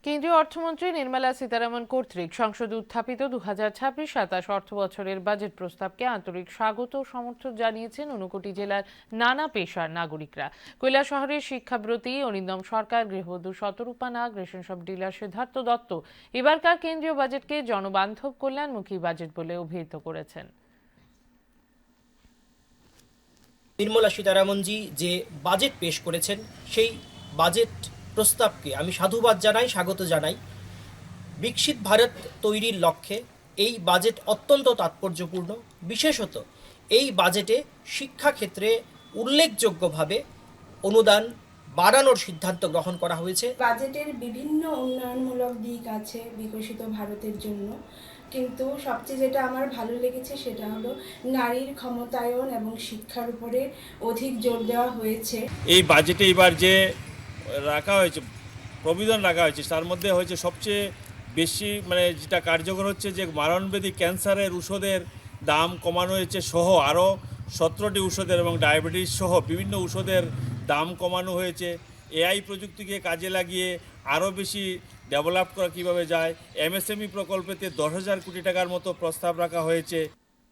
কেন্দ্রীয় অর্থমন্ত্রী নির্মলা সীতারামন কর্তৃক সংসদে উত্থাপিত 2026-27 অর্থবছরের বাজেট প্রস্তাবকে আন্তরিক স্বাগত ও সমর্থন জানিয়েছেন ঊনকোটি জেলার নানা পেশার নাগরিকরা। কৈলাসহরের শিক্ষাব্রতী অরিন্দম সরকার, গৃহবধূ Shatarupa Nag, ration shop dealer Siddhartha Dutta এবারকার কেন্দ্রীয় বাজেটকে জনবান্ধব কল্যাণমুখী বাজেট বলে অভিহিত করেছেন। নির্মলা সীতারামনজি যে বাজেট পেশ করেছেন সেই বাজেট প্রস্তাবকে আমি সাধুবাদ জানাই, স্বাগত জানাই। বিকশিত ভারত তৈরির লক্ষ্যে এই বাজেট অত্যন্ত তাৎপর্যপূর্ণ। বিশেষত এই বাজেটে শিক্ষাক্ষেত্রে উল্লেখযোগ্যভাবে অনুদান বাড়ানোর সিদ্ধান্ত গ্রহণ করা হয়েছে। বাজেটের বিভিন্ন উন্নয়নমূলক দিক আছে বিকশিত ভারতের জন্য, কিন্তু সবচেয়ে যেটা আমার ভালো লেগেছে সেটা হলো নারীর ক্ষমতায়ন এবং শিক্ষার উপরে অধিক জোর দেওয়া হয়েছে। এই বাজেটে এবার যে রাখা হয়েছে, প্রবিধান রাখা হয়েছে, তার মধ্যে হয়েছে সবচেয়ে বেশি যেটা কার্যকর হচ্ছে যে মারণব্যাধি ক্যান্সারের ওষুধের দাম কমানো হয়েছে সহ আরও 17টি ওষুধের এবং ডায়াবেটিস সহ বিভিন্ন ওষুধের দাম কমানো হয়েছে। এআই প্রযুক্তিকে কাজে লাগিয়ে আরও বেশি ডেভেলপ করা কীভাবে যায়, এমএসএমই প্রকল্পেতে 10,000 কোটি টাকার মতো প্রস্তাব রাখা হয়েছে।